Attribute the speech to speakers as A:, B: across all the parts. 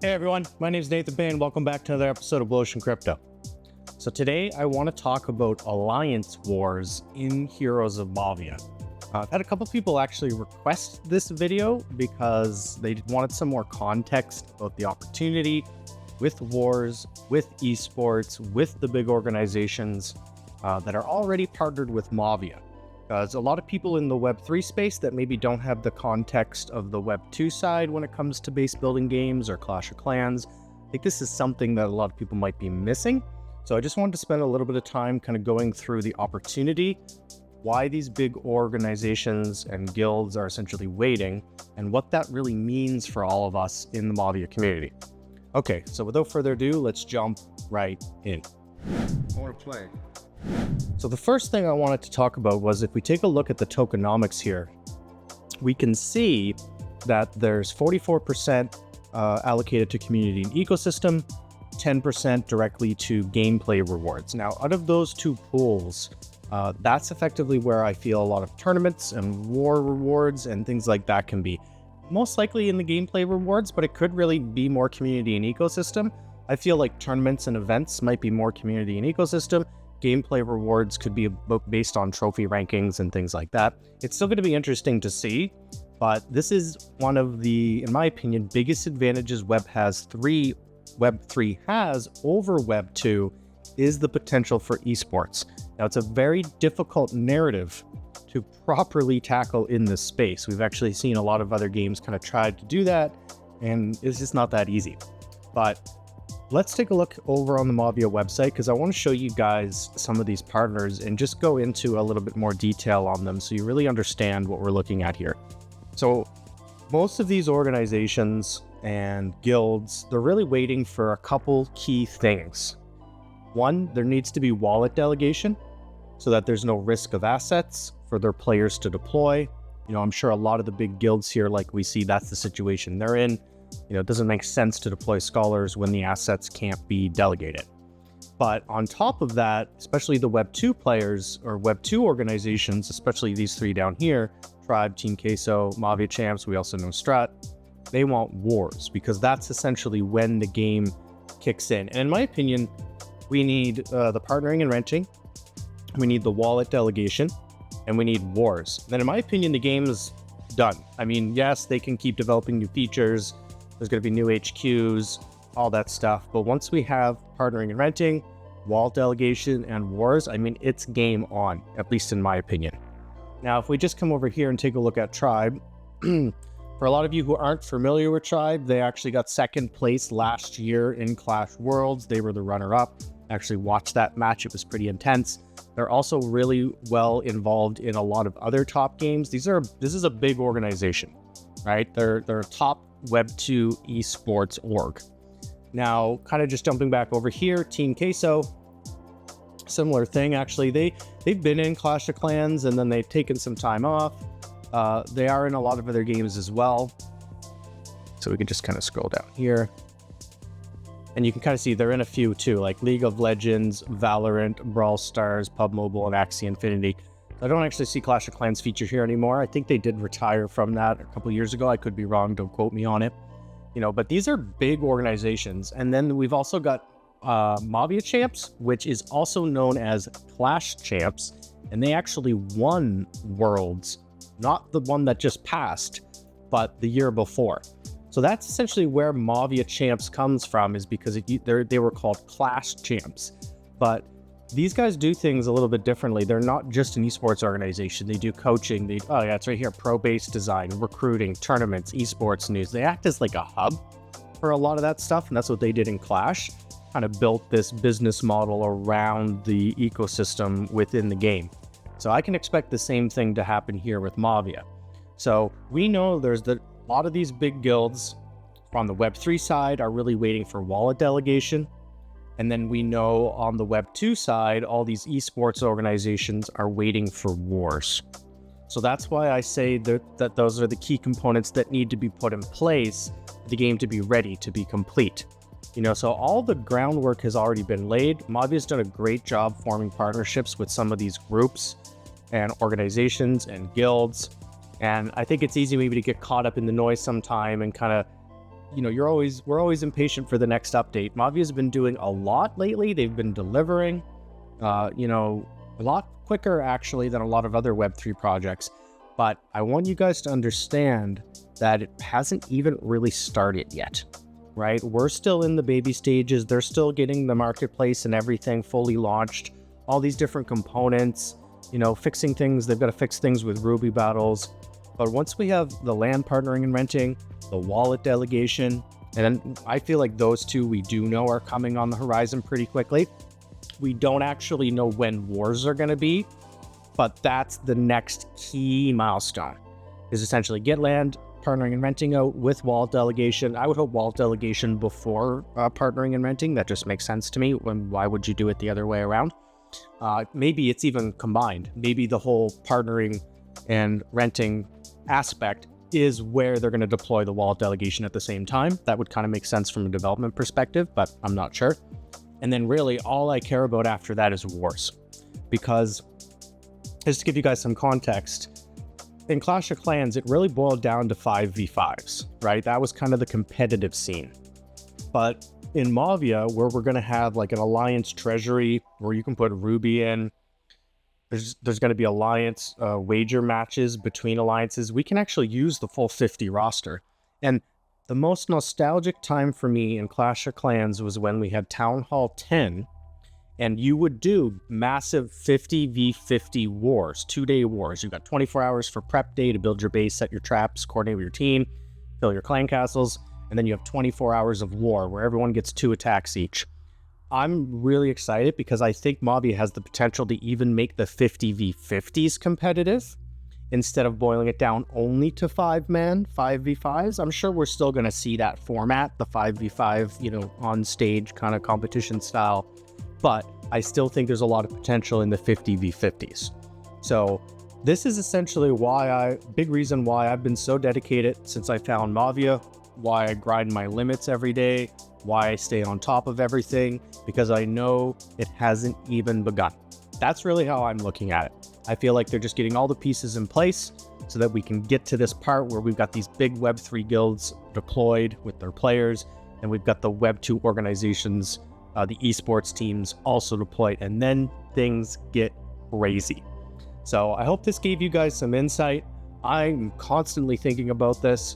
A: Hey everyone, my name is Nathan Payne. Welcome back to another episode of Blu Ocean Crypto. So today I want to talk about alliance wars in Heroes of Mavia. I've had a couple people actually request this video because they wanted some more context about the opportunity with wars, with esports, with the big organizations that are already partnered with Mavia. Because a lot of people in the Web3 space that maybe don't have the context of the Web2 side when it comes to base building games or Clash of Clans, I think this is something that a lot of people might be missing. So I just wanted to spend a little bit of time kind of going through the opportunity, why these big organizations and guilds are essentially waiting, and what that really means for all of us in the Mavia community. Okay, so without further ado, let's jump right in.
B: I want to play.
A: So the first thing I wanted to talk about was if we take a look at the tokenomics here, we can see that there's 44% allocated to community and ecosystem, 10% directly to gameplay rewards. Now, out of those two pools, that's effectively where I feel a lot of tournaments and war rewards and things like that can be. Most likely in the gameplay rewards, but it could really be more community and ecosystem. I feel like tournaments and events might be more community and ecosystem. Gameplay rewards could be based on trophy rankings and things like that. It's still going to be interesting to see, but this is one of the, in my opinion, biggest advantages Web3 has over Web2 is the potential for esports. Now, it's a very difficult narrative to properly tackle in this space. We've actually seen a lot of other games kind of try to do that, and it's just not that easy. But let's take a look over on the Mavia website because I want to show you guys some of these partners and just go into a little bit more detail on them so you really understand what we're looking at here. So most of these organizations and guilds, they're really waiting for a couple key things. One, there needs to be wallet delegation so that there's no risk of assets for their players to deploy. You know, I'm sure a lot of the big guilds here, like we see, that's the situation they're in. You know, it doesn't make sense to deploy scholars when the assets can't be delegated. But on top of that, especially the Web2 players or Web2 organizations, especially these three down here, Tribe, Team Queso, Mavia Champs, we also know Strat, they want wars because that's essentially when the game kicks in. And in my opinion, we need the partnering and renting, we need the wallet delegation, and we need wars. Then in my opinion, the game is done. I mean, yes, they can keep developing new features. There's going to be new HQs, all that stuff. But once we have partnering and renting, wallet delegation, and wars, I mean, it's game on, at least in my opinion. Now, if we just come over here and take a look at Tribe, for a lot of you who aren't familiar with Tribe, they actually got second place last year in Clash Worlds. They were the runner-up. Actually watched that match. It was pretty intense. They're also really well involved in a lot of other top games. This is a big organization, right? They're a top Web2 esports org. Now, kind of just jumping back over here, Team Queso, similar thing. Actually, they've been in Clash of Clans and then they've taken some time off. They are in a lot of other games as well. So we can just kind of scroll down here. And you can kind of see they're in a few too, like League of Legends, Valorant, Brawl Stars, PUBG Mobile, and Axie Infinity. I don't actually see Clash of Clans featured here anymore. I think they did retire from that a couple years ago. I could be wrong. Don't quote me on it. You know, but these are big organizations. And then we've also got Mavia Champs, which is also known as Clash Champs. And they actually won Worlds, not the one that just passed, but the year before. So that's essentially where Mavia Champs comes from, is because they were called Clash Champs. But these guys do things a little bit differently. They're not just an esports organization. They do coaching. Oh yeah, it's right here. Pro-based design, recruiting, tournaments, esports news. They act as like a hub for a lot of that stuff. And that's what they did in Clash. Kind of built this business model around the ecosystem within the game. So I can expect the same thing to happen here with Mavia. So we know there's a lot of these big guilds on the Web3 side are really waiting for wallet delegation. And then we know on the Web2 side, all these esports organizations are waiting for wars. So that's why I say that those are the key components that need to be put in place for the game to be ready, to be complete. You know, so all the groundwork has already been laid. Mavia's done a great job forming partnerships with some of these groups and organizations and guilds. And I think it's easy maybe to get caught up in the noise sometime and kind of we're always impatient for the next update. Mavia's been doing a lot lately. They've been delivering, a lot quicker actually than a lot of other Web3 projects. But I want you guys to understand that it hasn't even really started yet, right? We're still in the baby stages. They're still getting the marketplace and everything fully launched, all these different components, fixing things. They've got to fix things with Ruby battles. But once we have the land partnering and renting, the wallet delegation, and then I feel like those two we do know are coming on the horizon pretty quickly. We don't actually know when wars are going to be, but that's the next key milestone, is essentially get land partnering and renting out with wallet delegation. I would hope wallet delegation before partnering and renting. That just makes sense to me. Why would you do it the other way around? Maybe it's even combined. Maybe the whole partnering and renting aspect is where they're going to deploy the wallet delegation at the same time. That would kind of make sense from a development perspective, but I'm not sure. And then really all I care about after that is wars, because just to give you guys some context, in Clash of Clans, it really boiled down to 5v5s, right? That was kind of the competitive scene. But in Mavia, where we're going to have like an alliance treasury where you can put Ruby in, there's going to be alliance wager matches between alliances. We can actually use the full 50 roster. And the most nostalgic time for me in Clash of Clans was when we had Town Hall 10, and you would do massive 50v50 wars, 2-day wars. You've got 24 hours for prep day to build your base, set your traps, coordinate with your team, fill your clan castles, and then you have 24 hours of war where everyone gets 2 attacks each. I'm really excited because I think Mavia has the potential to even make the 50v50s competitive instead of boiling it down only to 5v5s. I'm sure we're still going to see that format, the 5v5, on stage kind of competition style, but I still think there's a lot of potential in the 50v50s. So this is essentially big reason why I've been so dedicated since I found Mavia, why I grind my limits every day, why I stay on top of everything, because I know it hasn't even begun. That's really how I'm looking at it. I feel like they're just getting all the pieces in place so that we can get to this part where we've got these big Web3 guilds deployed with their players, and we've got the Web2 organizations, the esports teams also deployed, and then things get crazy. So I hope this gave you guys some insight. I'm constantly thinking about this,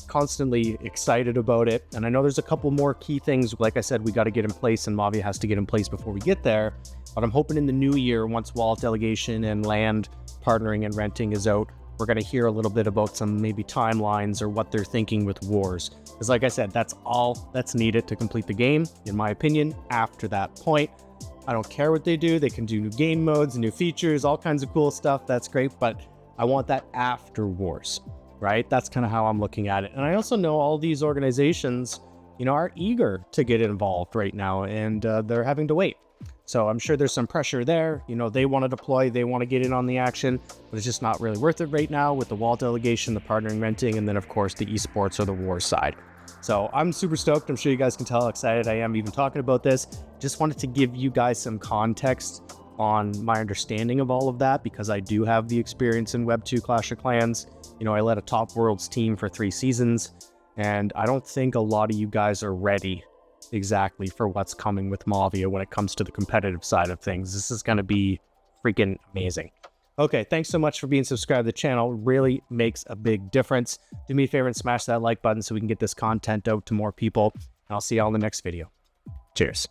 A: constantly excited about it. And I know there's a couple more key things, like I said, we got to get in place, and Mavia has to get in place before we get there. But I'm hoping in the new year, once wallet delegation and land partnering and renting is out, we're going to hear a little bit about some maybe timelines or what they're thinking with wars. Because like I said, that's all that's needed to complete the game, in my opinion. After that point, I don't care what they do. They can do new game modes, new features, all kinds of cool stuff. That's great. But I want that after wars, right? That's kind of how I'm looking at it. And I also know all these organizations, are eager to get involved right now, and they're having to wait. So I'm sure there's some pressure there. They want to deploy, they want to get in on the action, but it's just not really worth it right now with the wall delegation, the partnering renting, and then of course the esports or the war side. So I'm super stoked. I'm sure you guys can tell how excited I am even talking about this. Just wanted to give you guys some context on my understanding of all of that, because I do have the experience in Web 2 Clash of Clans. I led a top worlds team for 3 seasons, and I don't think a lot of you guys are ready exactly for what's coming with Mavia when it comes to the competitive side of things. This is going to be freaking amazing. Okay, thanks so much for being subscribed to the channel. It really makes a big difference. Do me a favor and smash that like button so we can get this content out to more people. And I'll see you all in the next video. Cheers.